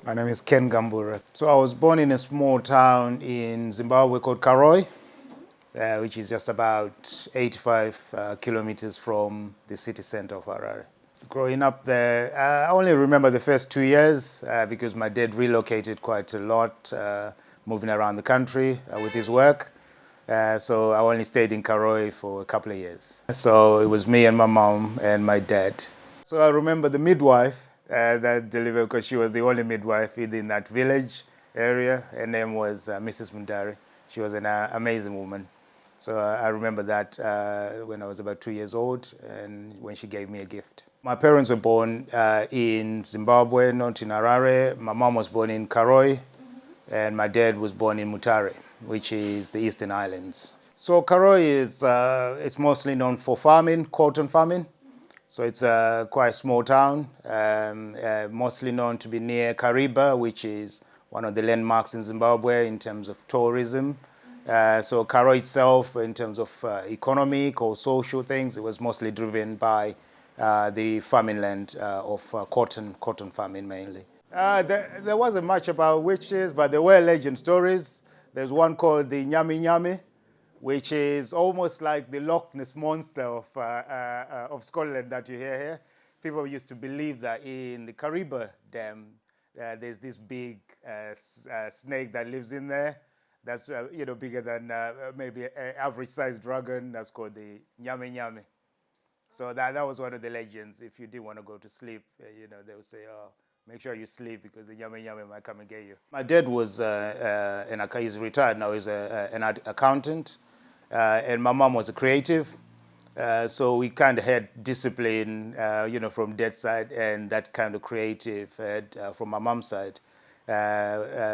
My name is Ken Gambura. So I was born in a small town in Zimbabwe called Karoi, which is just about 85 kilometers from the city center of Harare. Growing up there, I only remember the first 2 years because my dad relocated quite a lot, moving around the country with his work. So I only stayed in Karoi for a couple of years. So it was me and my mom and my dad. So I remember the midwife that delivered, because she was the only midwife in that village area. Her name was Mrs. Mundari. She was an amazing woman. So I remember that when I was about 2 years old, and when she gave me a gift. My parents were born in Zimbabwe, not in Harare. My mom was born in Karoi, and my dad was born in Mutare, which is the Eastern Islands. So Karoi is it's mostly known for farming, cotton farming. So it's quite a small town, mostly known to be near Kariba, which is one of the landmarks in Zimbabwe in terms of tourism. So Karoi itself, in terms of economic or social things, it was mostly driven by the farming land of cotton farming mainly. There wasn't much about witches, but there were legend stories. There's one called the Nyami Nyami, which is almost like the Loch Ness monster of Scotland that you hear here. People used to believe that in the Kariba Dam, there's this big snake that lives in there. That's bigger than maybe an average-sized dragon. That's called the Nyami Nyami. So that was one of the legends. If you didn't want to go to sleep, they would say, "Oh, make sure you sleep because the Nyami Nyami might come and get you." My dad was he's retired now. He's an accountant. And my mom was a creative, so we kind of had discipline, from dad's side, and that kind of creative from my mom's side.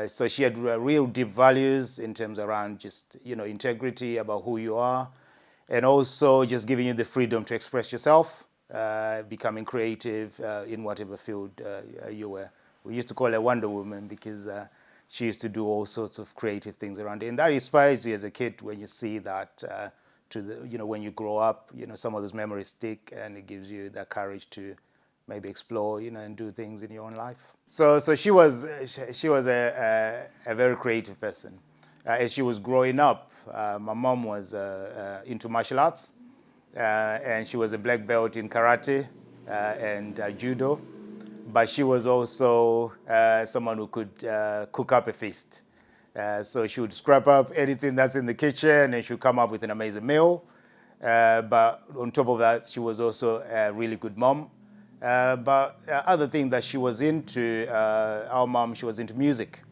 So she had real deep values in terms around just integrity about who you are, and also just giving you the freedom to express yourself, becoming creative in whatever field you were. We used to call her Wonder Woman because she used to do all sorts of creative things around it. And that inspires you as a kid when you see that when you grow up, some of those memories stick, and it gives you that courage to maybe explore, and do things in your own life. So she was a very creative person. As she was growing up, my mom was into martial arts, and she was a black belt in karate and judo. But she was also someone who could cook up a feast. So she would scrap up anything that's in the kitchen, and she would come up with an amazing meal. But on top of that, she was also a really good mom. But other thing that she was into, our mom, she was into music.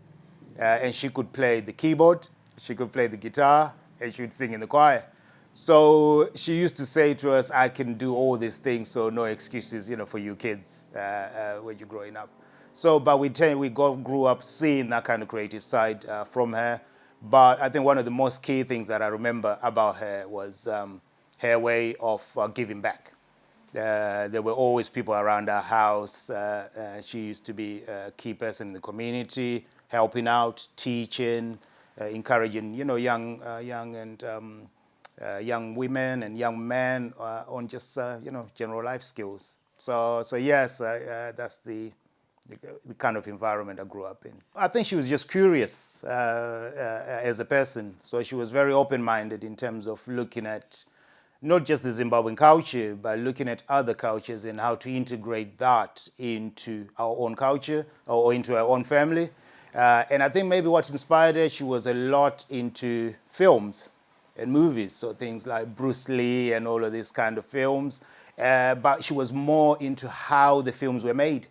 And she could play the keyboard, she could play the guitar, and she would sing in the choir. So she used to say to us, "I can do all these things, so no excuses, for you kids when you're growing up." So, but we grew up seeing that kind of creative side from her. But I think one of the most key things that I remember about her was her way of giving back. There were always people around our house. She used to be a key person in the community, helping out, teaching, encouraging, young women and young men on just general life skills. So yes, that's the kind of environment I grew up in. I think she was just curious as a person. So she was very open-minded in terms of looking at not just the Zimbabwean culture, but looking at other cultures and how to integrate that into our own culture or into our own family. And I think maybe what inspired her, she was a lot into films and movies, so things like Bruce Lee and all of these kind of films. But she was more into how the films were made.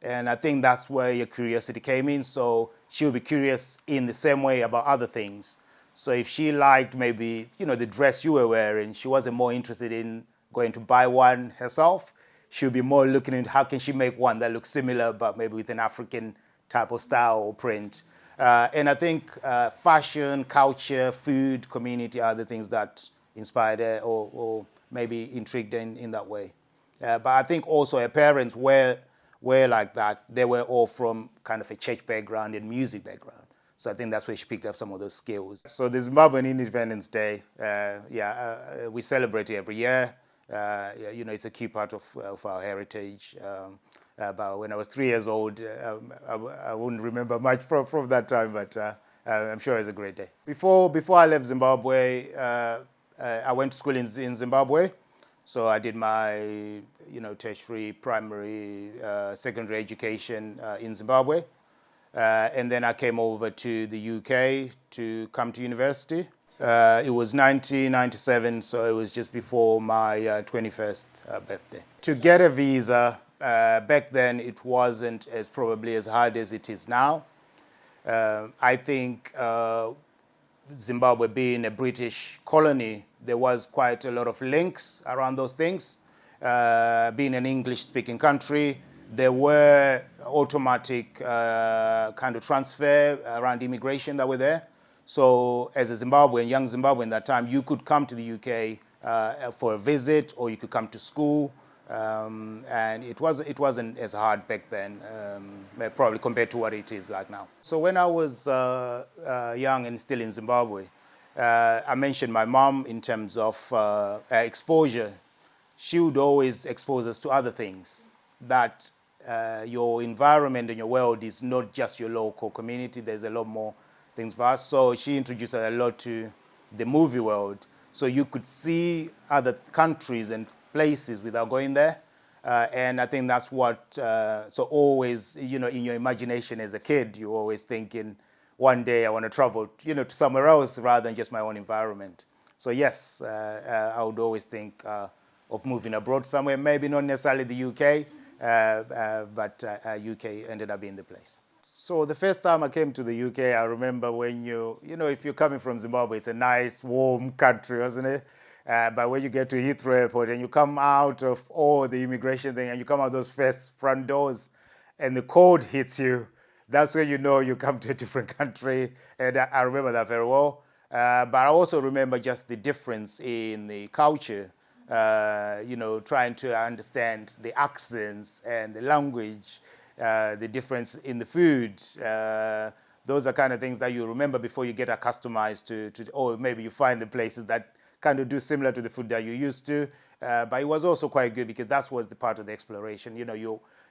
And I think that's where your curiosity came in. So she would be curious in the same way about other things. So if she liked maybe, the dress you were wearing, she wasn't more interested in going to buy one herself. She would be more looking into how can she make one that looks similar, but maybe with an African type of style or print. And I think fashion, culture, food, community are the things that inspired her or maybe intrigued her in that way. But I think also her parents were like that. They were all from kind of a church background and music background. So I think that's where she picked up some of those skills. So the Zimbabwean Independence Day, we celebrate it every year. It's a key part of our heritage. But when I was 3 years old, I wouldn't remember much from that time, but I'm sure it was a great day. Before I left Zimbabwe, I went to school in Zimbabwe. So I did my, tertiary, primary, secondary education in Zimbabwe. And then I came over to the UK to come to university. It was 1997, so it was just before my 21st birthday. To get a visa, back then it wasn't probably as hard as it is now. I think Zimbabwe being a British colony, there was quite a lot of links around those things. Being an English-speaking country, there were automatic kind of transfer around immigration that were there. So as a Zimbabwean, young Zimbabwean at that time, you could come to the UK for a visit, or you could come to school. And it wasn't as hard back then, probably compared to what it is like now. So when I was young and still in Zimbabwe, I mentioned my mom in terms of exposure. She would always expose us to other things, that your environment and your world is not just your local community. There's a lot more things for us. So she introduced us a lot to the movie world. So you could see other countries and places without going there. And I think that's what, so always, in your imagination as a kid, you're always thinking, one day I want to travel, to somewhere else rather than just my own environment. So yes, I would always think of moving abroad somewhere, maybe not necessarily the UK, but UK ended up being the place. So the first time I came to the UK, I remember when if you're coming from Zimbabwe, it's a nice, warm country, wasn't it? But when you get to Heathrow Airport and you come out of all the immigration thing and you come out those first front doors and the cold hits you, that's when you know you come to a different country. And I remember that very well. But I also remember just the difference in the culture, trying to understand the accents and the language, the difference in the food. Those are kind of things that you remember before you get accustomed to, or maybe you find the places that kind of do similar to the food that you're used to. But it was also quite good because that was the part of the exploration.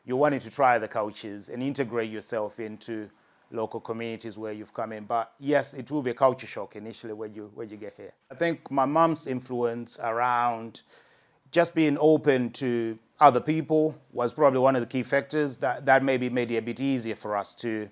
You wanted to try the cultures and integrate yourself into local communities where you've come in. But yes, it will be a culture shock initially when you get here. I think my mom's influence around just being open to other people was probably one of the key factors that maybe made it a bit easier for us to,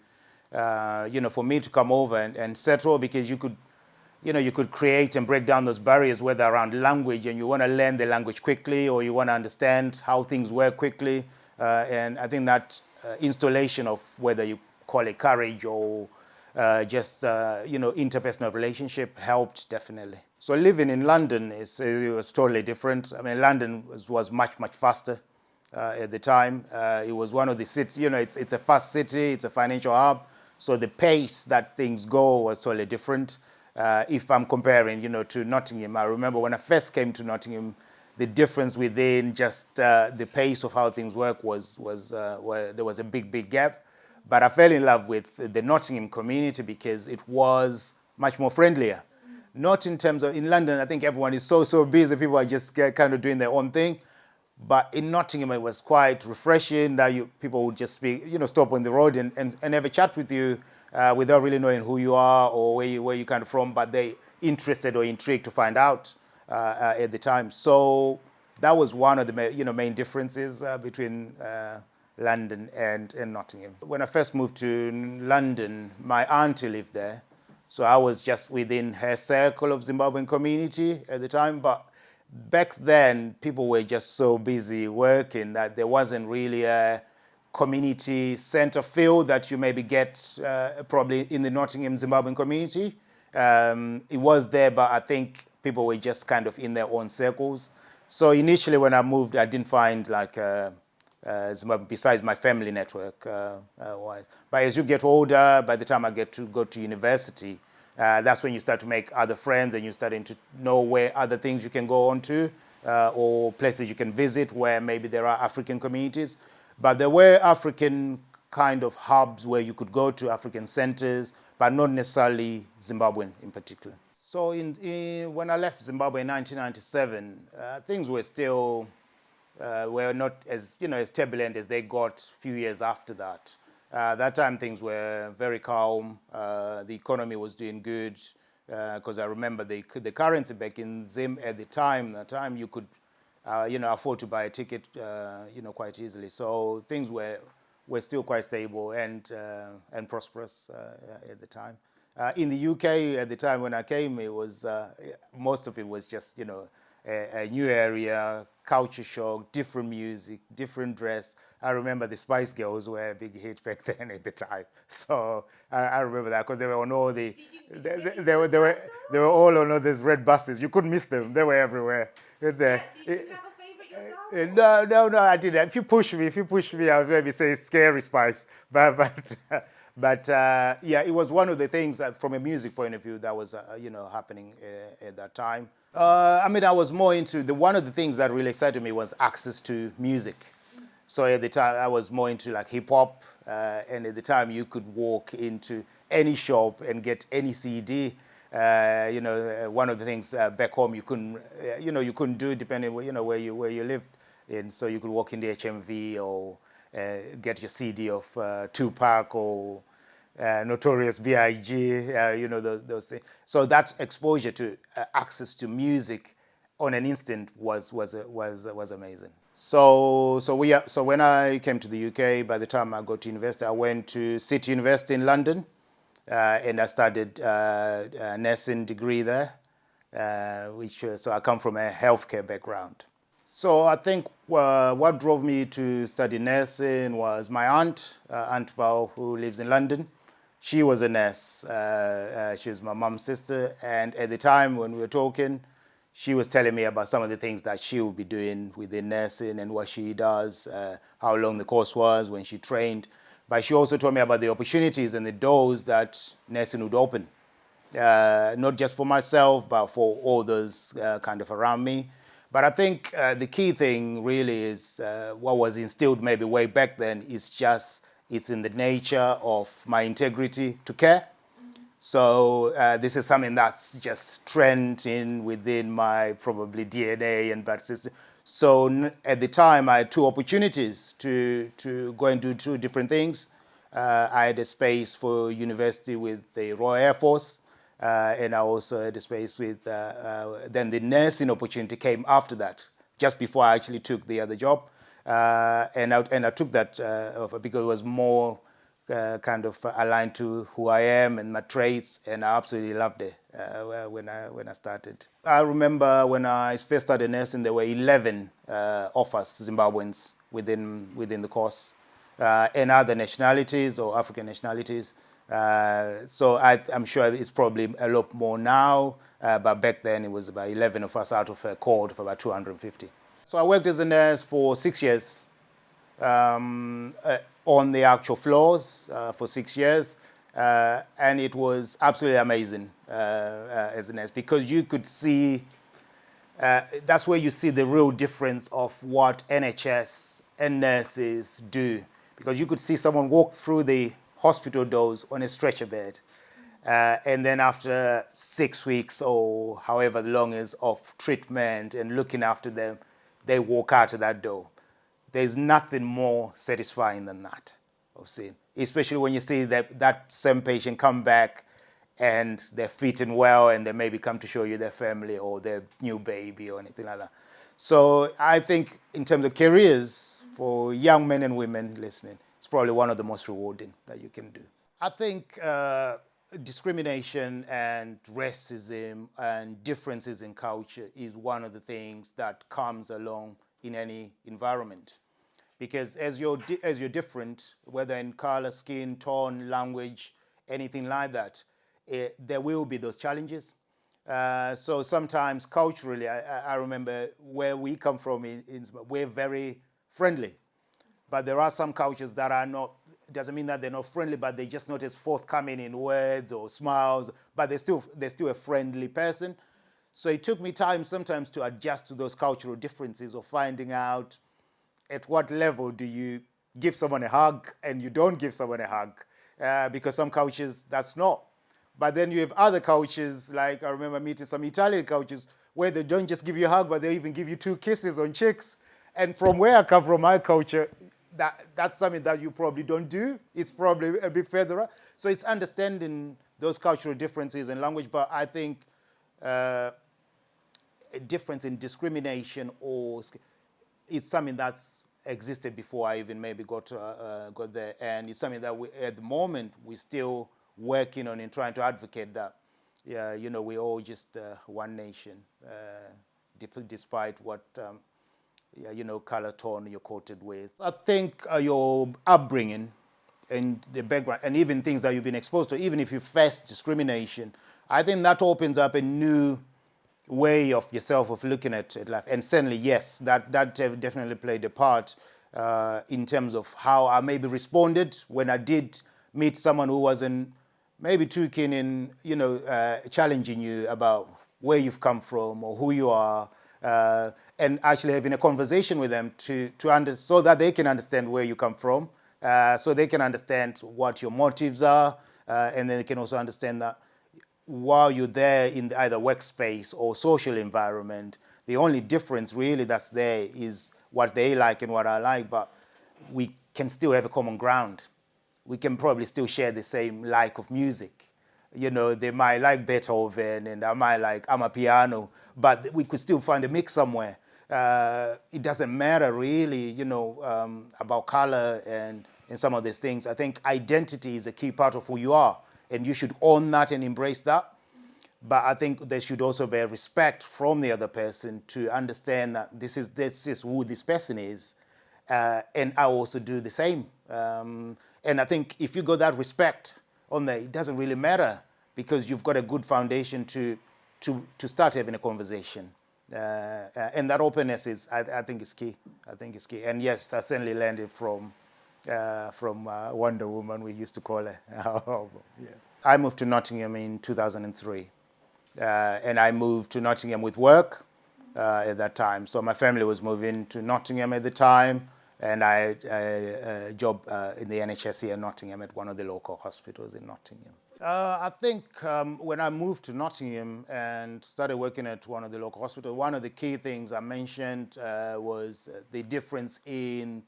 for me to come over and settle, because you could create and break down those barriers, whether around language, and you want to learn the language quickly, or you want to understand how things work quickly. And I think that installation of, whether you call it courage or just interpersonal relationship, helped definitely. So living in London it was totally different. I mean, London was much faster at the time. It was one of the cities. It's a fast city. It's a financial hub. So the pace that things go was totally different. If I'm comparing, to Nottingham, I remember when I first came to Nottingham, the difference within just the pace of how things work was where there was a big gap. But I fell in love with the Nottingham community because it was much more friendlier. Not in terms of, in London, I think everyone is so busy, people are just kind of doing their own thing. But in Nottingham, it was quite refreshing that people would just speak, stop on the road and have a chat with you without really knowing who you are or where you kind of from, but they interested or intrigued to find out at the time. So that was one of the main differences between London and Nottingham. When I first moved to London, my auntie lived there. So I was just within her circle of Zimbabwean community at the time. But back then, people were just so busy working that there wasn't really a community center feel that you maybe get probably in the Nottingham Zimbabwean community. It was there, but I think people were just kind of in their own circles. So initially when I moved, I didn't find like Zimbabwe, besides my family network wise. But as you get older, by the time I get to go to university, that's when you start to make other friends and you're starting to know where other things you can go on to or places you can visit where maybe there are African communities. But there were African kind of hubs where you could go to, African centers, but not necessarily Zimbabwean in particular. So when I left Zimbabwe in 1997, things were still were not as, as turbulent as they got a few years after that. That time things were very calm. The economy was doing good, because I remember the currency back in Zim at the time you could, afford to buy a ticket, quite easily. So things were still quite stable and prosperous at the time. In the UK at the time when I came, it was most of it was just a new area, culture shock, different music, different dress. I remember the Spice Girls were a big hit back then at the time. So I remember that because they were on all the they were all on all these red buses. You couldn't miss them. They were everywhere. Did you have a favorite yourself? No, I didn't. If you push me, I would maybe say Scary Spice. But yeah, it was one of the things that, from a music point of view, that was happening at that time. I was more into one of the things that really excited me was access to music. So at the time, I was more into like hip hop, and at the time, you could walk into any shop and get any CD. One of the things back home you couldn't do, depending where you lived in. So you could walk in the HMV or get your CD of Tupac or Notorious B.I.G. Those things. So that exposure to access to music on an instant was amazing. So when I came to the UK, by the time I got to university, I went to City University in London. And I studied a nursing degree there, so I come from a healthcare background. So I think what drove me to study nursing was my aunt, Aunt Val, who lives in London. She was a nurse. She was my mom's sister, and at the time when we were talking, she was telling me about some of the things that she would be doing within nursing and what she does, how long the course was, when she trained. But she also told me about the opportunities and the doors that nursing would open, not just for myself, but for all those kind of around me. But I think the key thing really is what was instilled maybe way back then is it's in the nature of my integrity to care. So this is something that's just trend in within my probably DNA and blood system. So at the time, I had two opportunities to go and do two different things. I had a space for university with the Royal Air Force, and I also had a space with, then the nursing opportunity came after that, just before I actually took the other job. And I took that because it was more kind of aligned to who I am and my traits, and I absolutely loved it when I started. I remember when I first started nursing, there were 11 of us Zimbabweans within the course, and other nationalities or African nationalities. So I'm sure it's probably a lot more now, but back then it was about 11 of us out of a cohort of about 250. So I worked as a nurse for 6 years. On the actual floors for 6 years, and it was absolutely amazing as a nurse, because you could see, that's where you see the real difference of what NHS and nurses do, because you could see someone walk through the hospital doors on a stretcher bed, and then after 6 weeks or however long is of treatment and looking after them, they walk out of that door. There's nothing more satisfying than that, I've seen. Especially when you see that same patient come back and they're fitting well and they maybe come to show you their family or their new baby or anything like that. So I think in terms of careers for young men and women listening, it's probably one of the most rewarding that you can do. I think discrimination and racism and differences in culture is one of the things that comes along in any environment, because as you're different, whether in color, skin, tone, language, anything like that, there will be those challenges. So sometimes culturally, I remember where we come from we're very friendly, but there are some cultures that are not. Doesn't mean that they're not friendly, but they're just not as forthcoming in words or smiles, but they're still a friendly person. So it took me time sometimes to adjust to those cultural differences of finding out at what level do you give someone a hug and you don't give someone a hug, because some cultures that's not. But then you have other cultures, like I remember meeting some Italian cultures where they don't just give you a hug, but they even give you 2 kisses on cheeks. And from where I come from, my culture, that's something that you probably don't do. It's probably a bit further up. So it's understanding those cultural differences in language. But I think a difference in discrimination or it's something that's existed before I even maybe got there, and it's something that at the moment we're still working on and trying to advocate that. Yeah, we're all just one nation, despite what color tone you're quoted with. I think your upbringing and the background, and even things that you've been exposed to, even if you face discrimination, I think that opens up a new way of yourself of looking at life. And certainly, yes, that definitely played a part in terms of how I maybe responded when I did meet someone who wasn't maybe too keen in, challenging you about where you've come from or who you are, and actually having a conversation with them so that they can understand where you come from, so they can understand what your motives are, and then they can also understand that while you're there in either workspace or social environment, the only difference really that's there is what they like and what I like, but we can still have a common ground. We can probably still share the same like of music. They might like Beethoven and I might like Amapiano, but we could still find a mix somewhere. It doesn't matter really, about color and some of these things. I think identity is a key part of who you are, and you should own that and embrace that. But I think there should also be respect from the other person to understand that this is who this person is, and I also do the same. And I think if you got that respect on there, it doesn't really matter because you've got a good foundation to start having a conversation. And that openness I think is key. I think it's key. And yes, I certainly learned it from Wonder Woman, we used to call her. Yeah. I moved to Nottingham in 2003. And I moved to Nottingham with work at that time. So my family was moving to Nottingham at the time, and I had a job in the NHS here in Nottingham at one of the local hospitals in Nottingham. I think when I moved to Nottingham and started working at one of the local hospitals, one of the key things I mentioned was the difference in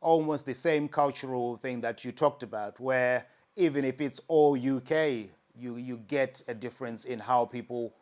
almost the same cultural thing that you talked about, where even if it's all UK, you get a difference in how people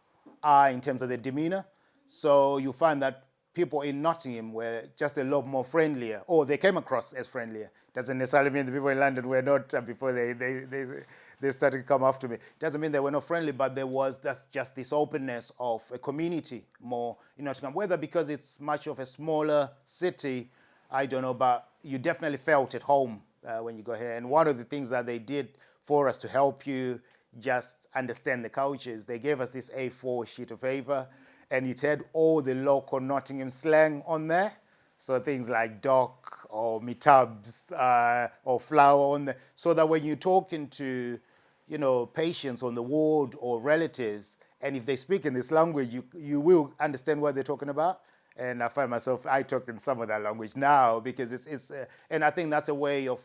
are in terms of their demeanor. So you find that people in Nottingham were just a lot more friendlier, or they came across as friendlier. Doesn't necessarily mean the people in London were not before they started to come after me. Doesn't mean they were not friendly, but that's just this openness of a community more in Nottingham. Whether because it's much of a smaller city, I don't know, but you definitely felt at home when you go here. And one of the things that they did for us to help you just understand the cultures, they gave us this A4 sheet of paper, and it had all the local Nottingham slang on there. So things like dock or metabs or flower on there. So that when you're talking to, patients on the ward or relatives, and if they speak in this language, you will understand what they're talking about. And I find myself, I talk in some of that language now because and I think that's a way of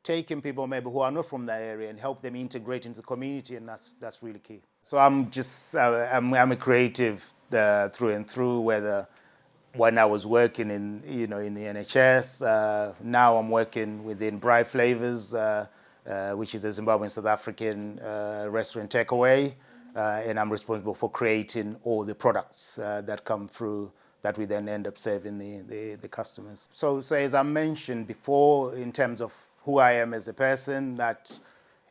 taking people maybe who are not from that area and help them integrate into the community, and that's really key. So I'm just, I'm a creative through and through, whether when I was working in the NHS, now I'm working within Bright Flavors, which is a Zimbabwean South African restaurant takeaway, and I'm responsible for creating all the products that come through that we then end up serving the customers. So as I mentioned before, in terms of who I am as a person, that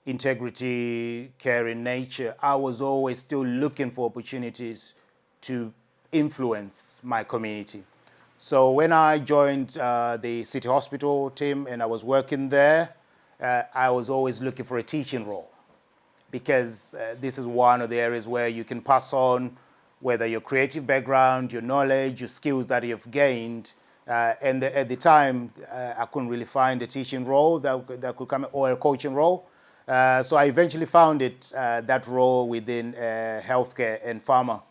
integrity, caring nature, I was always still looking for opportunities to influence my community. So when I joined the City Hospital team and I was working there, I was always looking for a teaching role, because this is one of the areas where you can pass on whether your creative background, your knowledge, your skills that you've gained. And at the time, I couldn't really find a teaching role that could come, or a coaching role. So I eventually found that role within healthcare and pharma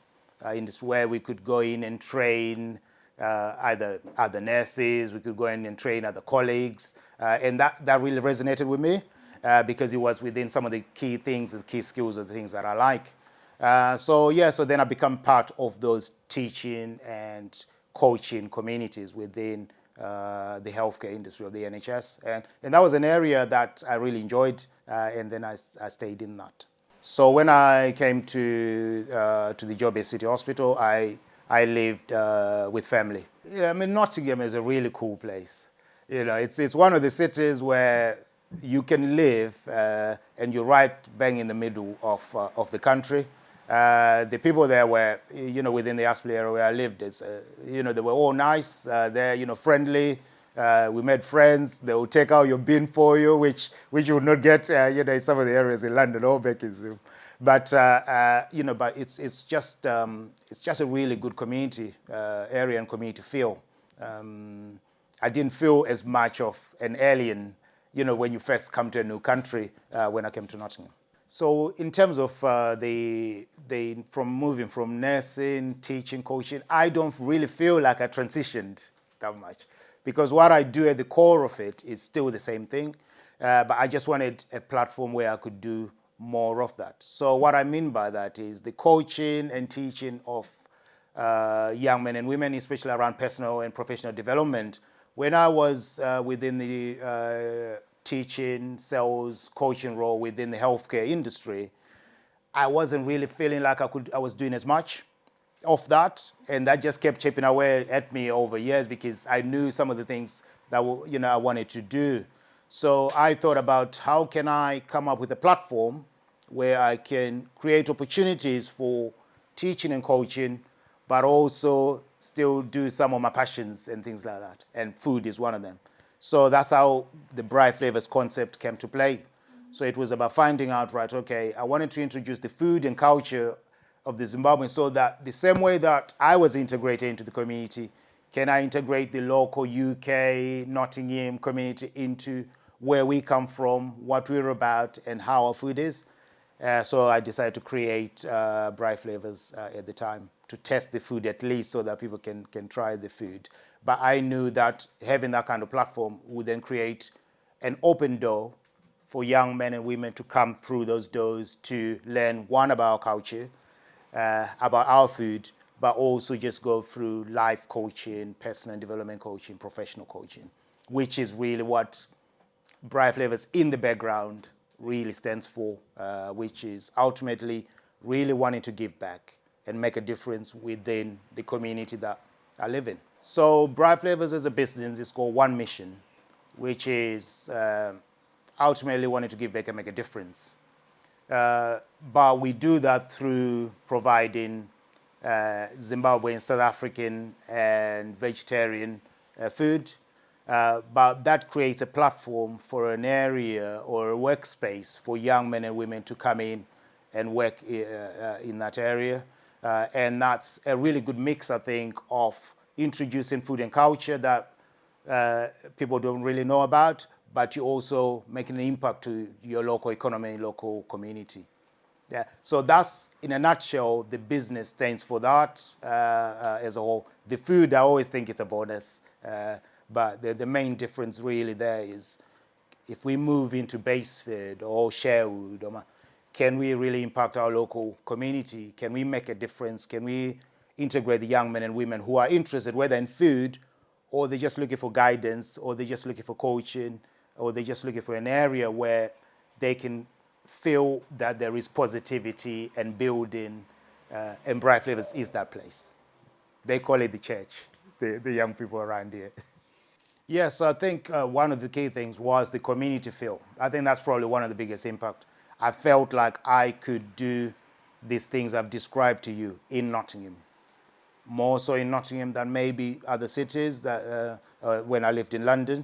industry, where we could go in and train either other nurses, we could go in and train other colleagues. And that really resonated with me because it was within some of the key things, the key skills of the things that I like. So then I become part of those teaching and coaching communities within the healthcare industry of the NHS. And that was an area that I really enjoyed, and then I stayed in that. So when I came to the Joburg City Hospital, I lived with family. Yeah, I mean, Nottingham is a really cool place. You know, it's one of the cities where you can live and you're right bang in the middle of the country. The people there were, you know, within the Aspley area where I lived, you know, they were all nice. They're, you know, friendly. We made friends. They will take out your bin for you, which you would not get, you know, in some of the areas in London or back in Zoom. But you know, but it's just a really good community area and community feel. I didn't feel as much of an alien, you know, when you first come to a new country when I came to Nottingham. So in terms of from moving from nursing, teaching, coaching, I don't really feel like I transitioned that much, because what I do at the core of it is still the same thing, but I just wanted a platform where I could do more of that. So what I mean by that is the coaching and teaching of young men and women, especially around personal and professional development. When I was within the teaching, sales, coaching role within the healthcare industry, I wasn't really feeling like I was doing as much of that, and that just kept chipping away at me over years because I knew some of the things that you know I wanted to do. So I thought about how can I come up with a platform where I can create opportunities for teaching and coaching, but also still do some of my passions and things like that. And food is one of them. So that's how the Bright Flavors concept came to play. So it was about finding out, right, okay, I wanted to introduce the food and culture of the Zimbabweans so that the same way that I was integrated into the community, can I integrate the local UK, Nottingham community into where we come from, what we're about, and how our food is. So I decided to create Bright Flavors at the time to test the food at least so that people can try the food. But I knew that having that kind of platform would then create an open door for young men and women to come through those doors to learn, one, about our culture, about our food, but also just go through life coaching, personal development coaching, professional coaching, which is really what Bright Flavors in the background really stands for, which is ultimately really wanting to give back and make a difference within the community that I live in. So Bright Flavors as a business is called One Mission, which is ultimately wanting to give back and make a difference. But we do that through providing Zimbabwean, South African, and vegetarian food. But that creates a platform for an area or a workspace for young men and women to come in and work in that area. And that's a really good mix, I think, of introducing food and culture that people don't really know about, but you're also making an impact to your local economy, local community. Yeah. So that's, in a nutshell, the business stands for that as a whole. The food, I always think it's a bonus. But the main difference really there is if we move into base food or sharewood, can we really impact our local community? Can we make a difference? Can we integrate the young men and women who are interested, whether in food, or they're just looking for guidance, or they're just looking for coaching, or they're just looking for an area where they can feel that there is positivity and building, and Bright Flavors is that place. They call it the church, the young people around here. Yes, I think one of the key things was the community feel. I think that's probably one of the biggest impact. I felt like I could do these things I've described to you in Nottingham. More so in Nottingham than maybe other cities that when I lived in London,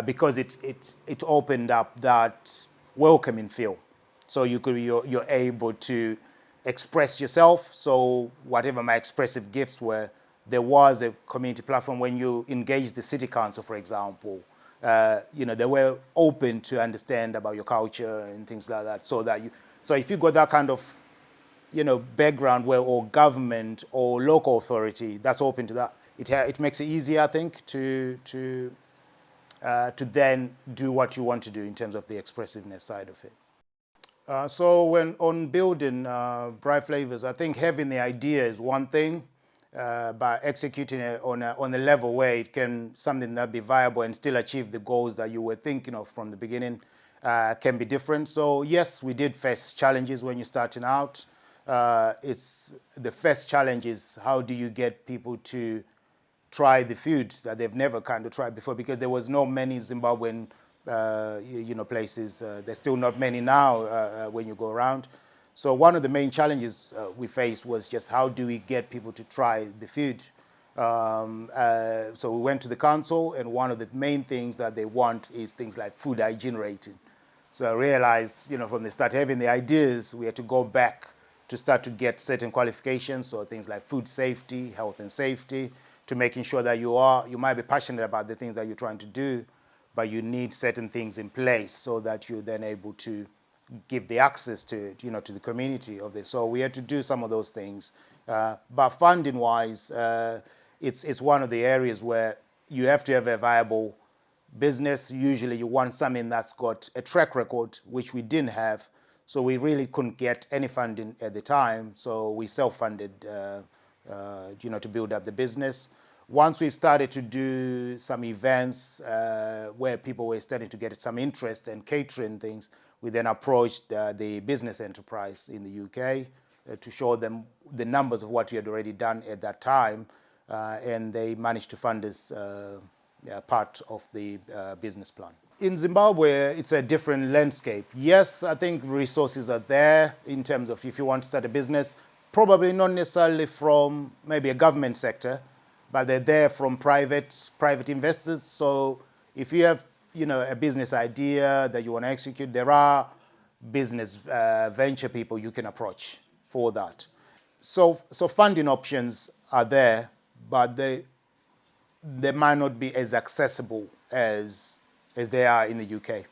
because it opened up that welcoming feel. So you're able to express yourself. So whatever my expressive gifts were, there was a community platform. When you engage the city council, for example, they were open to understand about your culture and things like that. So if you got that kind of background where or government or local authority that's open to that, it makes it easier, I think, to then do what you want to do in terms of the expressiveness side of it. So when on building Bright Flavors, I think having the idea is one thing, by executing it on a level where it can something that be viable and still achieve the goals that you were thinking of from the beginning can be different. So yes, we did face challenges when you're starting out. It's the first challenge is how do you get people to try the foods that they've never kind of tried before, because there was no many Zimbabwean places. There's still not many now when you go around. So one of the main challenges we faced was just how do we get people to try the food. So we went to the council, and one of the main things that they want is things like food hygiene rating. So I realized, from the start having the ideas, we had to go back to start to get certain qualifications, so things like food safety, health and safety, to making sure that you might be passionate about the things that you're trying to do, but you need certain things in place so that you're then able to give the access to to the community of this. So we had to do some of those things, but funding-wise, it's one of the areas where you have to have a viable business. Usually, you want something that's got a track record, which we didn't have. So we really couldn't get any funding at the time. So we self-funded, to build up the business. Once we started to do some events where people were starting to get some interest in catering things, we then approached the business enterprise in the UK to show them the numbers of what we had already done at that time, and they managed to fund us part of the business plan. In Zimbabwe, it's a different landscape. Yes, I think resources are there in terms of if you want to start a business, probably not necessarily from maybe a government sector, but they're there from private investors. So if you have a business idea that you want to execute, there are business venture people you can approach for that. So funding options are there, but they might not be as accessible as they are in the UK.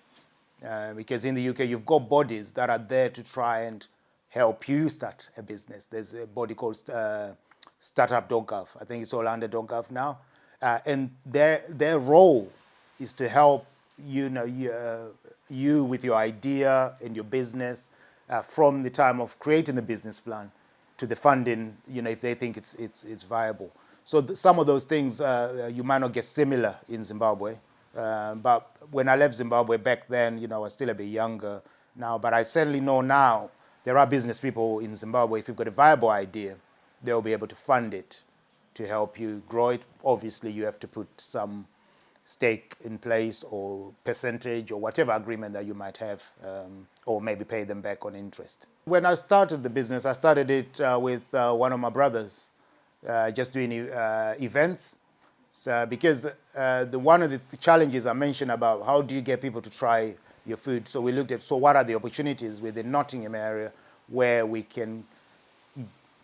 Because in the UK, you've got bodies that are there to try and help you start a business. There's a body called Startup.gov. I think it's all under .gov now. And their role is to help you with your idea and your business from the time of creating the business plan to the funding, if they think it's viable. So some of those things you might not get similar in Zimbabwe. But when I left Zimbabwe back then, I was still a bit younger now. But I certainly know now there are business people in Zimbabwe. If you've got a viable idea, they'll be able to fund it to help you grow it. Obviously, you have to put some stake in place or percentage or whatever agreement that you might have, or maybe pay them back on interest. When I started the business, I started it with one of my brothers, just doing events. So because one of the challenges I mentioned about how do you get people to try your food, so we looked at what are the opportunities within the Nottingham area where we can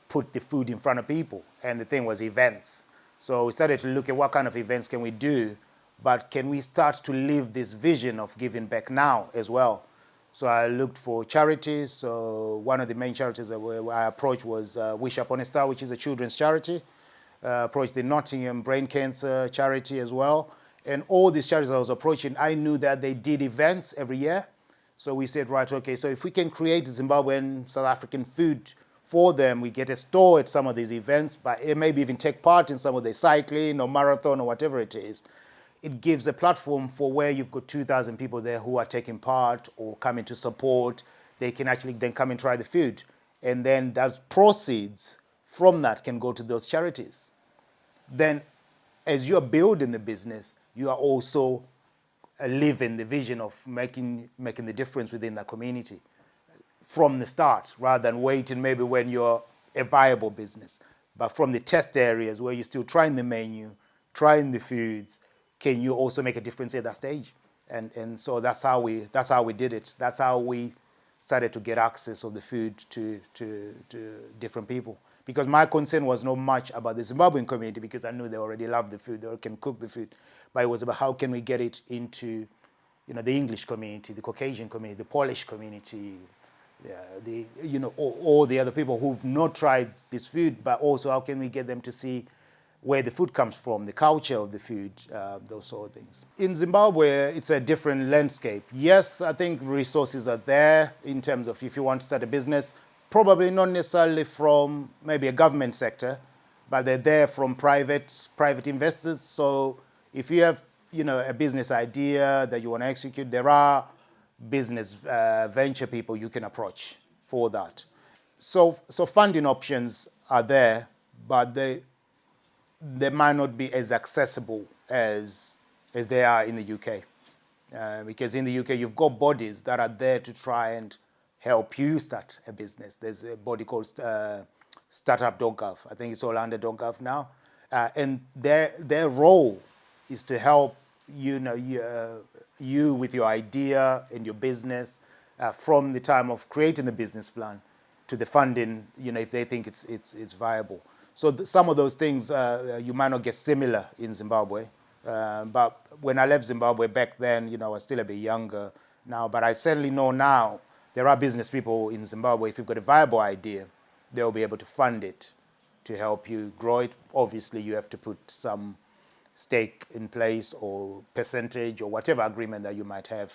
put the food in front of people, and the thing was events. So we started to look at what kind of events can we do, but can we start to live this vision of giving back now as well? So I looked for charities. So one of the main charities that I approached was Wish Upon a Star, which is a children's charity. Approached the Nottingham Brain Cancer Charity as well. And all these charities I was approaching, I knew that they did events every year. So we said, right, okay, so if we can create Zimbabwean, South African food for them, we get a store at some of these events, but maybe even take part in some of the cycling or marathon or whatever it is. It gives a platform for where you've got 2,000 people there who are taking part or coming to support. They can actually then come and try the food. And then those proceeds from that can go to those charities. Then as you're building the business, you are also living the vision of making the difference within that community from the start, rather than waiting maybe when you're a viable business. But from the test areas where you're still trying the menu, trying the foods, can you also make a difference at that stage? And so that's how we did it. That's how we started to get access of the food to different people. Because my concern was not much about the Zimbabwean community, because I knew they already love the food, they can cook the food. But it was about how can we get it into the English community, the Caucasian community, the Polish community, all the other people who've not tried this food, but also how can we get them to see where the food comes from, the culture of the food, those sort of things. In Zimbabwe, it's a different landscape. Yes, I think resources are there in terms of if you want to start a business, probably not necessarily from maybe a government sector, but they're there from private investors. So if you have, a business idea that you want to execute, there are business venture people you can approach for that. So funding options are there, but they might not be as accessible as they are in the UK. Because in the UK, you've got bodies that are there to try and help you start a business. There's a body called Startup.gov. I think it's all under .gov now. And their role is to help you with your idea and your business from the time of creating the business plan to the funding, if they think it's viable. So some of those things you might not get similar in Zimbabwe. But when I left Zimbabwe back then, I was still a bit younger now. But I certainly know now there are business people in Zimbabwe. If you've got a viable idea, they'll be able to fund it to help you grow it. Obviously, you have to put some stake in place or percentage or whatever agreement that you might have,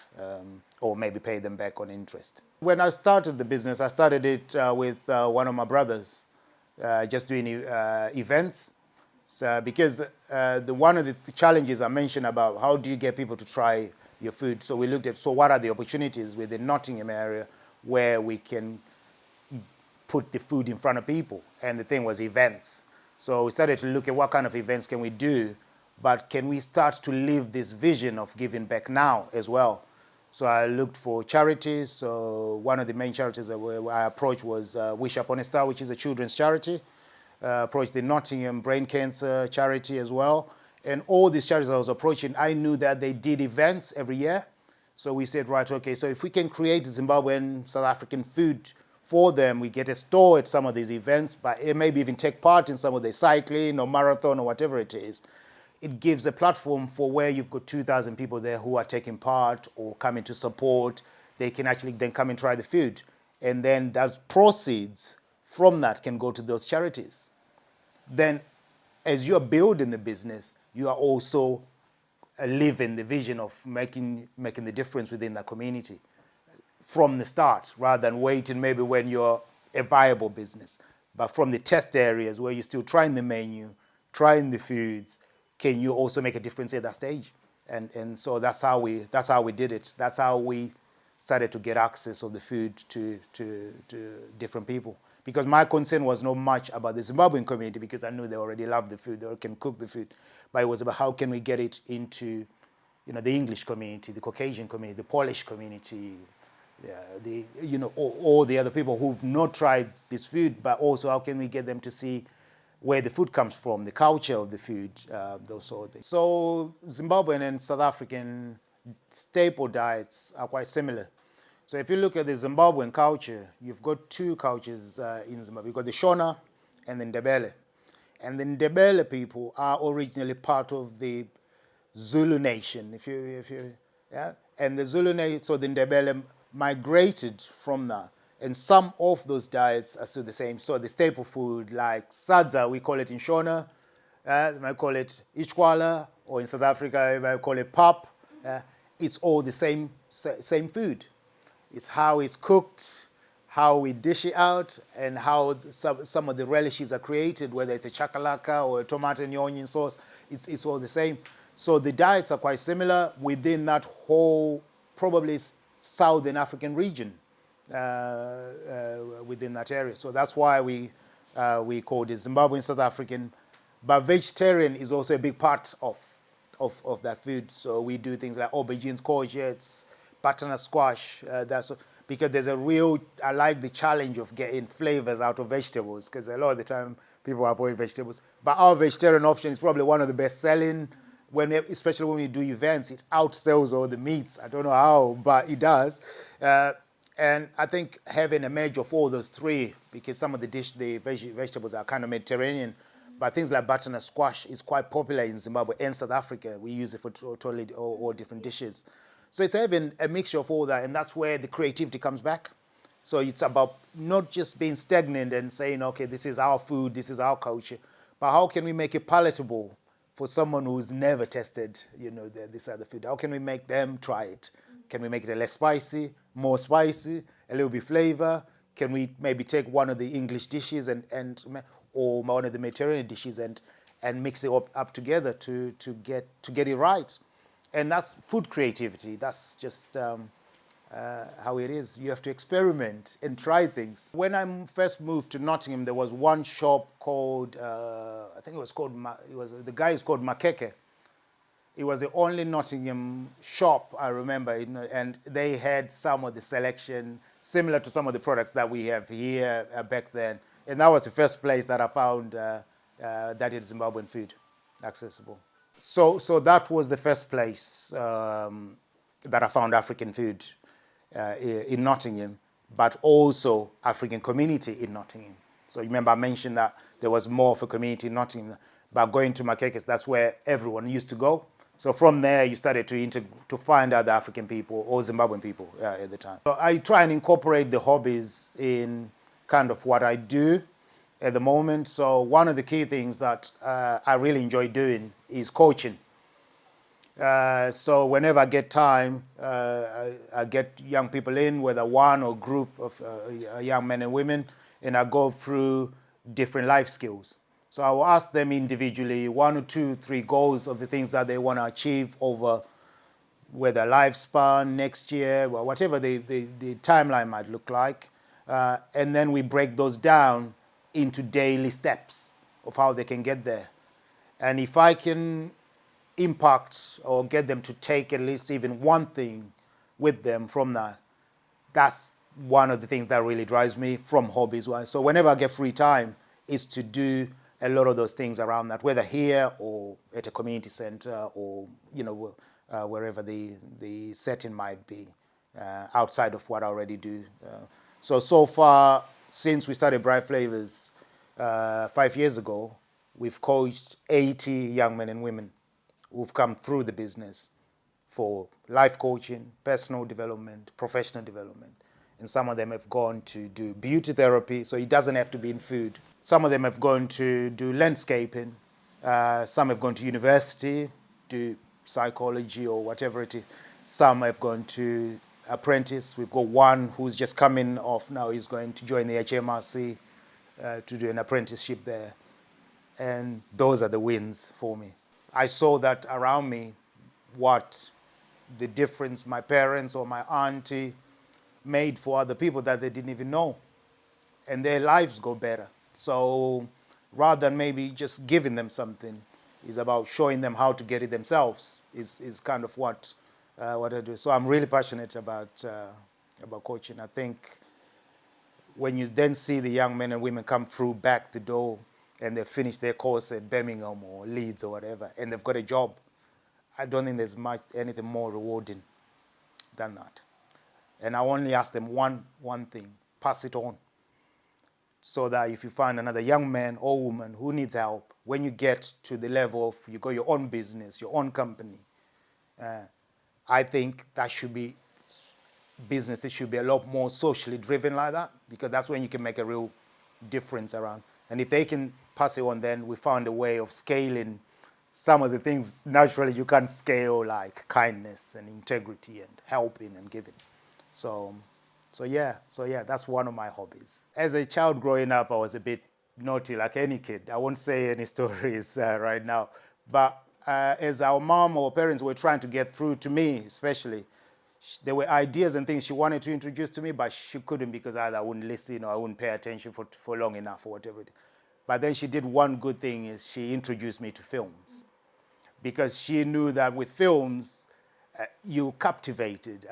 or maybe pay them back on interest. When I started the business, I started it with one of my brothers, just doing events. So because one of the challenges I mentioned about how do you get people to try your food, so we looked at, so what are the opportunities within Nottingham area where we can put the food in front of people, and the thing was events. So we started to look at what kind of events can we do, but can we start to live this vision of giving back now as well? So I looked for charities. So one of the main charities that I approached was Wish Upon a Star, which is a children's charity. Approached the Nottingham Brain Cancer Charity as well. And all these charities I was approaching, I knew that they did events every year. So we said, right, okay, so if we can create Zimbabwean, South African food for them, we get a store at some of these events, but maybe even take part in some of the cycling or marathon or whatever it is. It gives a platform for where you've got 2,000 people there who are taking part or coming to support. They can actually then come and try the food. And then those proceeds from that can go to those charities. Then as you're building the business, you are also living the vision of making the difference within that community from the start, rather than waiting maybe when you're a viable business. But from the test areas where you're still trying the menu, trying the foods, can you also make a difference at that stage? And so that's how we did it. That's how we started to get access of the food to different people. Because my concern was not much about the Zimbabwean community, because I knew they already love the food, they can cook the food. But it was about how can we get it into, the English community, the Caucasian community, the Polish community, all the other people who've not tried this food, but also how can we get them to see where the food comes from, the culture of the food, those sort of things. So Zimbabwean and South African staple diets are quite similar. So if you look at the Zimbabwean culture, you've got two cultures in Zimbabwe. You've got the Shona and the Ndebele. And the Ndebele people are originally part of the Zulu nation, and the Zulu nation, so the Ndebele migrated from that. And some of those diets are still the same. So the staple food like sadza, we call it in Shona, they might call it ichwala, or in South Africa, they might call it pap. It's all the same food. It's how it's cooked, how we dish it out, and how some of the relishes are created, whether it's a chakalaka or a tomato and onion sauce, it's all the same. So the diets are quite similar within that whole, probably Southern African region. Within that area. So that's why we call it Zimbabwean South African. But vegetarian is also a big part of that food. So we do things like aubergines, courgettes, butternut squash. Because there's I like the challenge of getting flavors out of vegetables, because a lot of the time people avoid vegetables. But our vegetarian option is probably one of the best selling, especially when we do events. It outsells all the meats. I don't know how, but it does. And I think having a merge of all those three, because some of the vegetables are kind of Mediterranean, but things like butternut squash is quite popular in Zimbabwe and South Africa. We use it for totally all different dishes. So it's having a mixture of all that, and that's where the creativity comes back. So it's about not just being stagnant and saying, okay, this is our food, this is our culture, but how can we make it palatable for someone who's never tested, this other food? How can we make them try it? Can we make it less spicy, more spicy, a little bit flavor? Can we maybe take one of the English dishes and or one of the Mediterranean dishes and mix it up together to get it right. And that's food creativity. That's just how it is. You have to experiment and try things. When I first moved to Nottingham, there was one shop called, I think it was called, the guy is called Makeke. It was the only Nottingham shop I remember, and they had some of the selection similar to some of the products that we have here back then. And that was the first place that I found that is Zimbabwean food accessible. So that was the first place that I found African food in Nottingham, but also African community in Nottingham. So you remember I mentioned that there was more of a community in Nottingham, but going to Makekes, that's where everyone used to go. So from there, you started to find other African people or Zimbabwean people at the time. So I try and incorporate the hobbies in kind of what I do at the moment. So one of the key things that I really enjoy doing is coaching. So whenever I get time, I get young people in, whether one or group of young men and women, and I go through different life skills. So I will ask them individually 1 or 2, 3 goals of the things that they want to achieve over whether lifespan, next year, or whatever the timeline might look like. And then we break those down into daily steps of how they can get there. And if I can impact or get them to take at least even one thing with them from that, that's one of the things that really drives me from hobbies-wise. So whenever I get free time, is to do a lot of those things around that, whether here or at a community center or wherever the setting might be, outside of what I already do. So far, since we started Bright Flavors 5 years ago, we've coached 80 young men and women who've come through the business for life coaching, personal development, professional development. And some of them have gone to do beauty therapy, so it doesn't have to be in food. Some of them have gone to do landscaping. Some have gone to university, do psychology or whatever it is. Some have gone to apprentice. We've got one who's just coming off now. He's going to join the HMRC to do an apprenticeship there. And those are the wins for me. I saw that around me, what the difference my parents or my auntie made for other people that they didn't even know. And their lives go better. So rather than maybe just giving them something, it's about showing them how to get it themselves is kind of what I do. So I'm really passionate about coaching. I think when you then see the young men and women come through back the door and they finish their course at Birmingham or Leeds or whatever, and they've got a job, I don't think there's anything more rewarding than that. And I only ask them one thing: pass it on. So that if you find another young man or woman who needs help, when you get to the level of you got your own business, your own company, I think that should be businesses should be a lot more socially driven like that, because that's when you can make a real difference around. And if they can pass it on, then we found a way of scaling some of the things naturally you can't scale, like kindness and integrity and helping and giving. So yeah, that's one of my hobbies. As a child growing up, I was a bit naughty like any kid. I won't say any stories right now. But as our mom or parents were trying to get through to me, especially, there were ideas and things she wanted to introduce to me, but she couldn't because either I wouldn't listen or I wouldn't pay attention for long enough or whatever it is. But then she did one good thing, is she introduced me to films. Because she knew that with films, you captivated.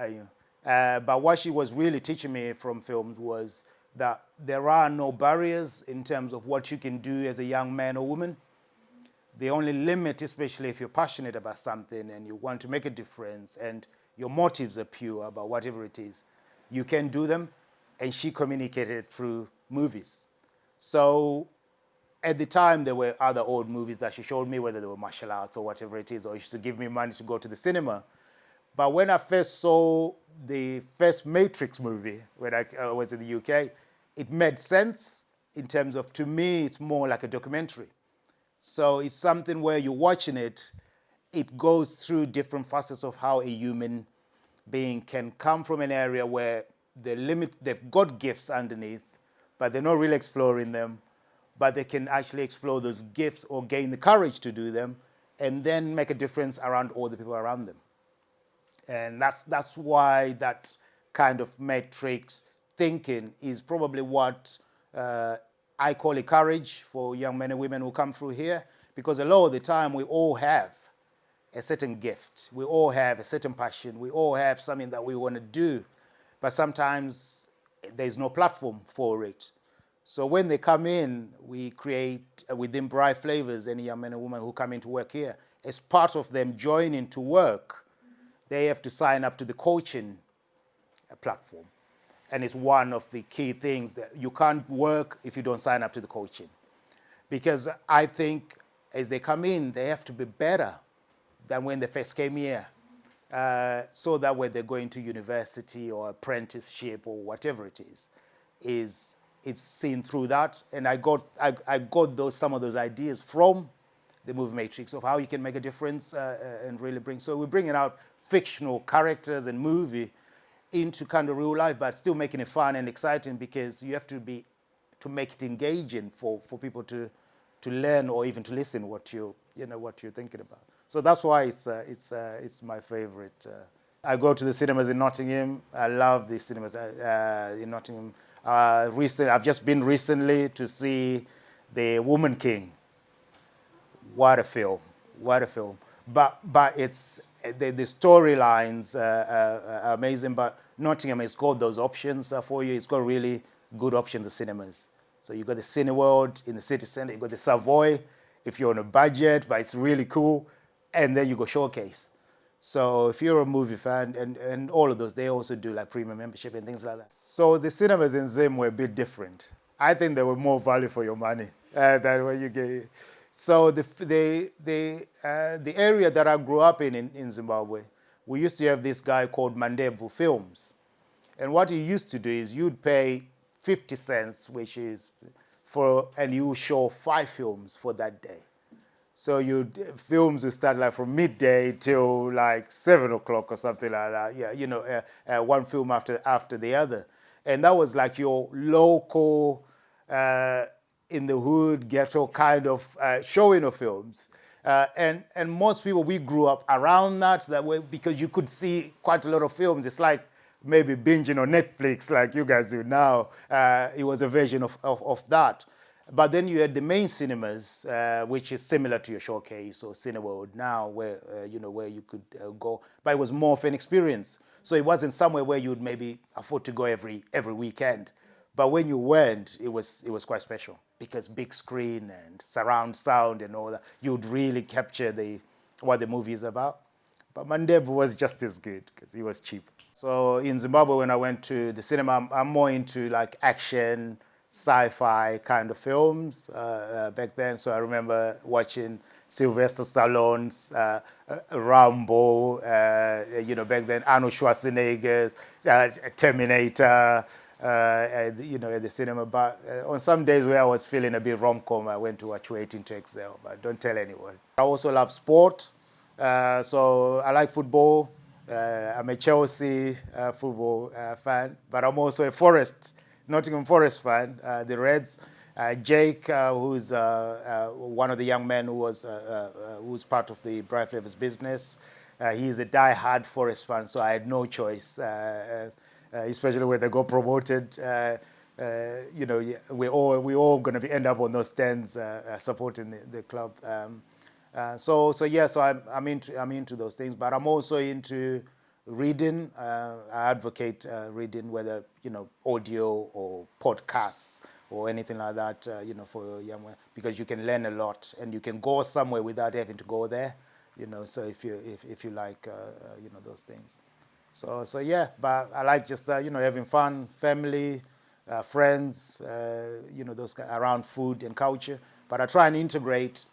But what she was really teaching me from films was that there are no barriers in terms of what you can do as a young man or woman. The only limit, especially if you're passionate about something and you want to make a difference and your motives are pure about whatever it is, you can do them. And she communicated through movies. So at the time, there were other old movies that she showed me, whether they were martial arts or whatever it is, or she used to give me money to go to the cinema. But when I first saw the first Matrix movie, when I was in the UK, it made sense in terms of, to me, it's more like a documentary. So it's something where you're watching it, it goes through different facets of how a human being can come from an area where they've got gifts underneath, but they're not really exploring them. but they can actually explore those gifts or gain the courage to do them and then make a difference around all the people around them. And that's why that kind of matrix thinking is probably what I call it courage for young men and women who come through here, because a lot of the time we all have a certain gift. We all have a certain passion. We all have something that we want to do, but sometimes there's no platform for it. So when they come in, we create within Bright Flavors, any young men and women who come in to work here, as part of them joining to work, they have to sign up to the coaching platform. And it's one of the key things that you can't work if you don't sign up to the coaching. Because I think as they come in, they have to be better than when they first came here. So that when they're going to university or apprenticeship or whatever it is it's seen through that. And I got some of those ideas from the movie matrix of how you can make a difference and really bring. So we're bringing out fictional characters and movie into kind of real life, but still making it fun and exciting, because you have to make it engaging for people to learn or even to listen what you're thinking about. So that's why it's my favorite. I go to the cinemas in Nottingham. I love the cinemas in Nottingham. I've just been recently to see The Woman King. What a film! What a film! But it's the storylines are amazing. But Nottingham has got those options for you. It's got really good options of cinemas. So you've got the Cineworld in the city centre. You've got the Savoy if you're on a budget, but it's really cool. And then you go Showcase. So if you're a movie fan, and all of those, they also do like premium membership and things like that. So the cinemas in Zim were a bit different. I think they were more value for your money than what you get. So the area that I grew up in Zimbabwe, we used to have this guy called Mandevu Films. And what he used to do is you'd pay 50 cents, which is and you show 5 films for that day. So films would start like from midday till like 7 o'clock or something like that. Yeah, one film after the other. And that was like your local, in the hood, ghetto kind of showing of films. And most people, we grew up around that way, because you could see quite a lot of films. It's like maybe binging on Netflix like you guys do now. It was a version of that. But then you had the main cinemas, which is similar to your Showcase or Cineworld now, where you could go. But it was more of an experience. So it wasn't somewhere where you would maybe afford to go every weekend. But when you went, it was quite special, because big screen and surround sound and all that, you would really capture what the movie is about. But Mandevu was just as good because he was cheap. So in Zimbabwe, when I went to the cinema, I'm more into like action, sci-fi kind of films back then. So I remember watching Sylvester Stallone's Rambo, back then, Arnold Schwarzenegger's Terminator, at the cinema. But on some days where I was feeling a bit rom-com, I went to watch Waiting to Exhale, but don't tell anyone. I also love sport. So I like football. I'm a Chelsea football fan, but I'm also a Nottingham Forest fan, the Reds. Jake, who's one of the young men who's part of the Bright Flavors business, he's a die-hard Forest fan, so I had no choice, especially when they got promoted. We're all going to end up on those stands supporting the club. So I'm into those things, but I'm also into reading. I advocate reading, whether audio or podcasts or anything like that. For young ones, because you can learn a lot and you can go somewhere without having to go there. So if you like those things. So yeah, but I like just having fun, family, friends, those around food and culture. But I try and integrate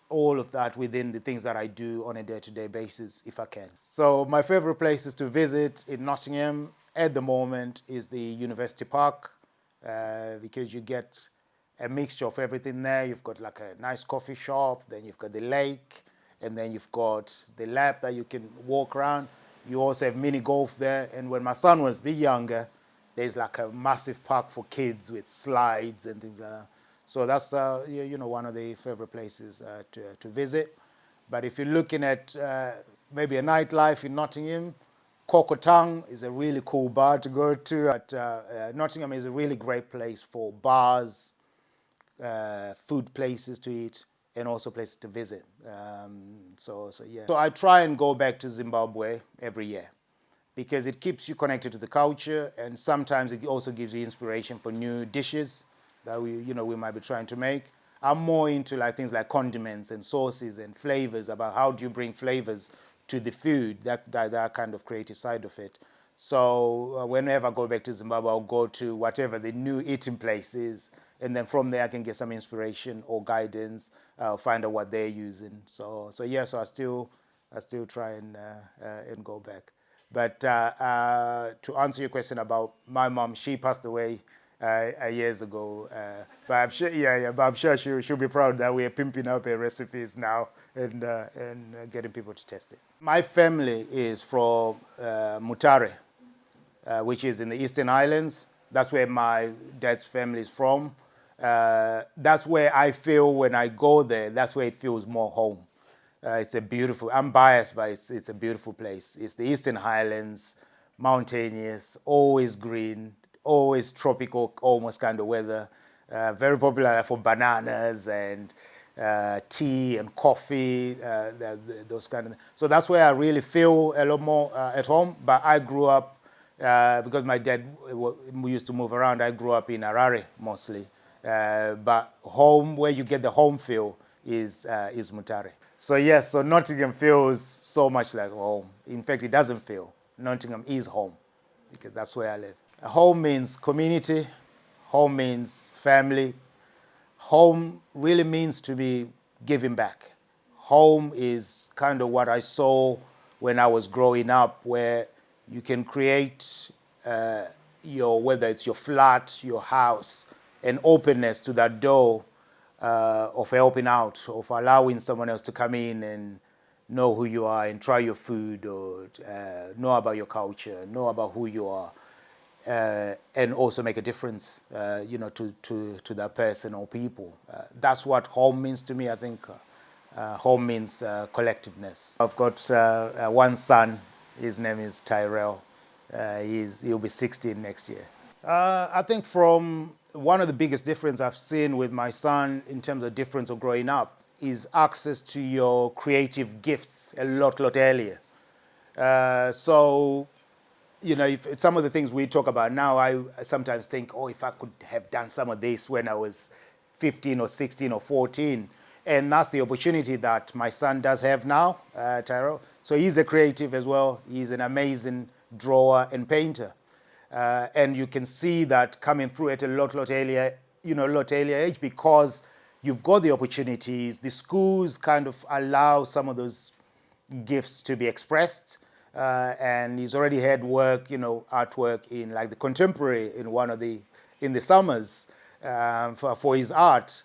all of that within the things that I do on a day-to-day basis, if I can. So my favorite places to visit in Nottingham at the moment is the University Park, because you get a mixture of everything there. You've got like a nice coffee shop, then you've got the lake, and then you've got the lab that you can walk around. You also have mini golf there. And when my son was a bit younger, there's like a massive park for kids with slides and things like that. So that's one of the favorite places to visit. But if you're looking at maybe a nightlife in Nottingham, Kokotang is a really cool bar to go to. Nottingham is a really great place for bars, food places to eat, and also places to visit. Yeah. So I try and go back to Zimbabwe every year because it keeps you connected to the culture, and sometimes it also gives you inspiration for new dishes that we might be trying to make. I'm more into like things like condiments and sauces and flavors, about how do you bring flavors to the food, that kind of creative side of it. So whenever I go back to Zimbabwe, I'll go to whatever the new eating place is, and then from there I can get some inspiration or guidance, find out what they're using. So I still try and go back. But to answer your question about my mom, she passed away years ago. But I'm sure, but I'm sure she'll be proud that we're pimping up her recipes now and getting people to test it. My family is from Mutare, which is in the Eastern Islands. That's where my dad's family is from. That's where I feel when I go there, that's where it feels more home. It's a beautiful, I'm biased, but it's a beautiful place. It's the Eastern Highlands, mountainous, always green, always tropical, almost kind of weather. Very popular for bananas and tea and coffee, those kind of things. So that's where I really feel a lot more at home. But I grew up, because my dad we used to move around, I grew up in Harare mostly. But home, where you get the home feel, is Mutare. So yes, so Nottingham feels so much like home. In fact, it doesn't feel. Nottingham is home, because that's where I live. Home means community. Home means family. Home really means to be giving back. Home is kind of what I saw when I was growing up, where you can create whether it's your flat, your house, an openness to that door of helping out, of allowing someone else to come in and know who you are and try your food, or know about your culture, know about who you are, and also make a difference, to that person or people. That's what home means to me. I think home means collectiveness. I've got one son. His name is Tyrell. He'll be 16 next year. I think from one of the biggest difference I've seen with my son in terms of difference of growing up is access to your creative gifts a lot earlier. If some of the things we talk about now, I sometimes think, oh, if I could have done some of this when I was 15 or 16 or 14. And that's the opportunity that my son does have now, Tyrell. So he's a creative as well. He's an amazing drawer and painter. And you can see that coming through at a lot earlier age, because you've got the opportunities. The schools kind of allow some of those gifts to be expressed. And he's already had work, artwork in like the contemporary in the summers for his art.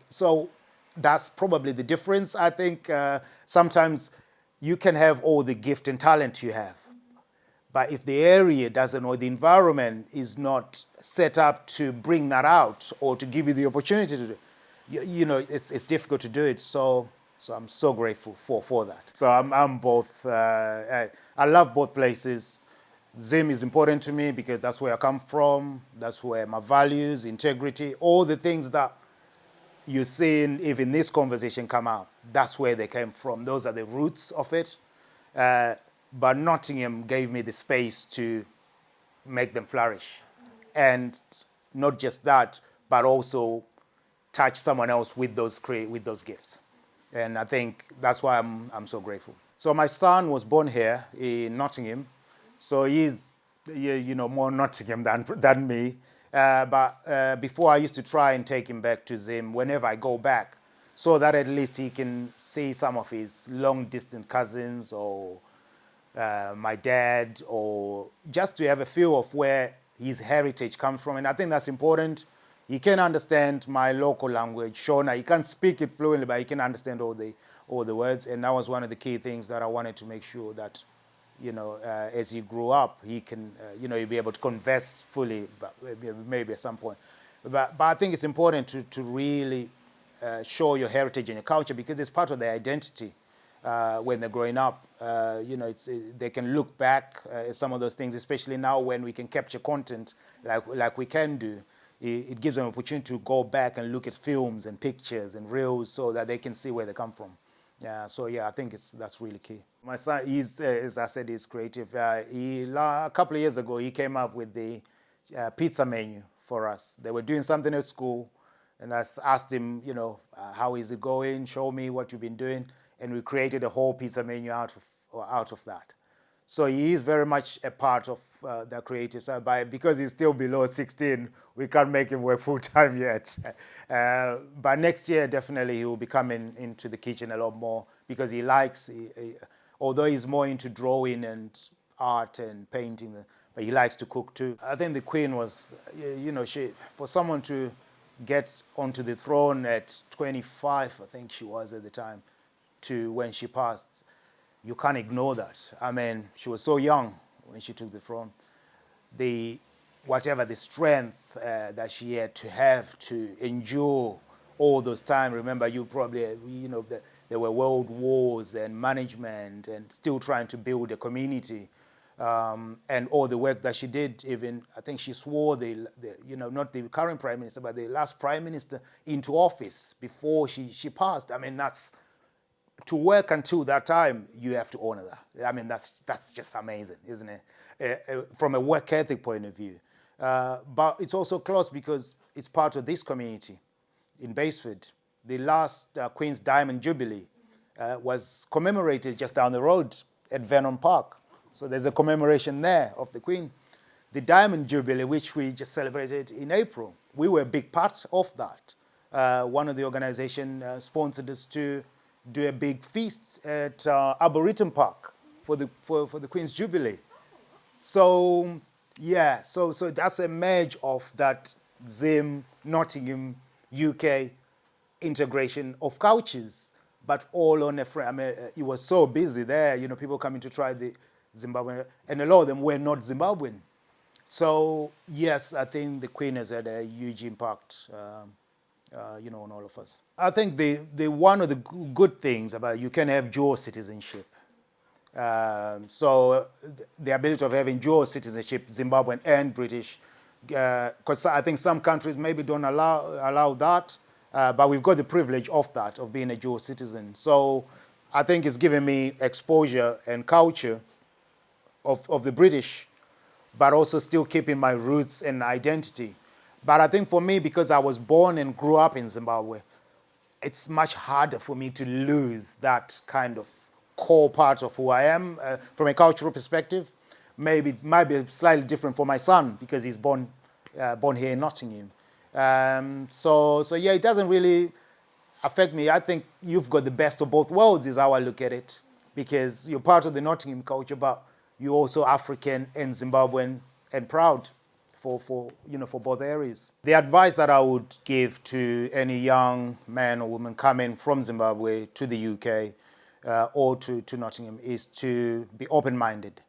So that's probably the difference. I think sometimes you can have all the gift and talent you have, but if the area doesn't, or the environment is not set up to bring that out or to give you the opportunity to do it, it's difficult to do it. So I'm so grateful for that. So I'm both. I love both places. Zim is important to me because that's where I come from. That's where my values, integrity, all the things that you're seeing even this conversation come out, that's where they came from. Those are the roots of it. But Nottingham gave me the space to make them flourish. And not just that, but also touch someone else with those gifts. And I think that's why I'm so grateful. So my son was born here in Nottingham. So he's more Nottingham than me. But before, I used to try and take him back to Zim whenever I go back, so that at least he can see some of his long-distance cousins or my dad, or just to have a feel of where his heritage comes from. And I think that's important. He can understand my local language, Shona. He can't speak it fluently, but he can understand all the words. And that was one of the key things that I wanted to make sure that, as he grew up, he can, he'll be able to converse fully, but maybe at some point. But I think it's important to really show your heritage and your culture because it's part of their identity when they're growing up. They can look back at some of those things, especially now when we can capture content like we can do. It gives them an opportunity to go back and look at films and pictures and reels so that they can see where they come from. I think that's really key. My son, as I said, he's creative. A couple of years ago, he came up with the pizza menu for us. They were doing something at school, and I asked him, how is it going? Show me what you've been doing. And we created a whole pizza menu out of that. So he is very much a part of the creative side. Because he's still below 16, we can't make him work full-time yet. But next year, definitely, he will be coming into the kitchen a lot more because he likes, although he's more into drawing and art and painting, but he likes to cook too. I think the Queen was, for someone to get onto the throne at 25, I think she was at the time, to when she passed, you can't ignore that. I mean, she was so young when she took the throne. The strength that she had to have to endure all those times. Remember, you probably, there were world wars and management and still trying to build a community. And all the work that she did, even, I think she swore not the current prime minister, but the last prime minister into office before she passed. I mean, to work until that time, you have to honor that. I mean, that's just amazing, isn't it? From a work ethic point of view. But it's also close because it's part of this community in Baseford. The last Queen's Diamond Jubilee was commemorated just down the road at Vernon Park. So there's a commemoration there of the Queen. The Diamond Jubilee, which we just celebrated in April, we were a big part of that. One of the organizations sponsored us to do a big feast at Arboretum Park for the Queen's Jubilee. So so that's a merge of that Zim, Nottingham, UK integration of cultures, but all on a frame. I mean, it was so busy there, people coming to try the Zimbabwean, and a lot of them were not Zimbabwean. So yes, I think the Queen has had a huge impact on all of us. I think the one of the good things about you can have dual citizenship. So the ability of having dual citizenship, Zimbabwean and British, because I think some countries maybe don't allow that, but we've got the privilege of that, of being a dual citizen. So I think it's given me exposure and culture of the British, but also still keeping my roots and identity. But I think for me, because I was born and grew up in Zimbabwe, it's much harder for me to lose that kind of core part of who I am from a cultural perspective. Maybe it might be slightly different for my son because he's born here in Nottingham. It doesn't really affect me. I think you've got the best of both worlds is how I look at it, because you're part of the Nottingham culture, but you're also African and Zimbabwean and proud for both areas. The advice that I would give to any young man or woman coming from Zimbabwe to the UK or to Nottingham is to be open-minded,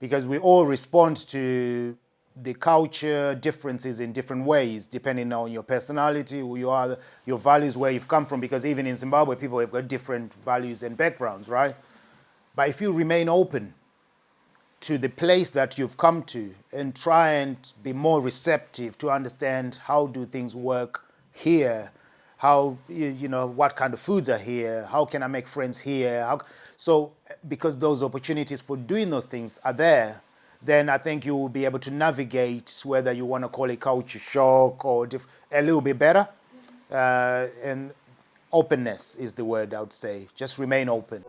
because we all respond to the culture differences in different ways, depending on your personality, who you are, your values, where you've come from, because even in Zimbabwe, people have got different values and backgrounds, right? But if you remain open to the place that you've come to and try and be more receptive to understand how do things work here, how, what kind of foods are here, how can I make friends here? So because those opportunities for doing those things are there, then I think you will be able to navigate, whether you want to call it culture shock or a little bit better. And openness is the word I would say. Just remain open.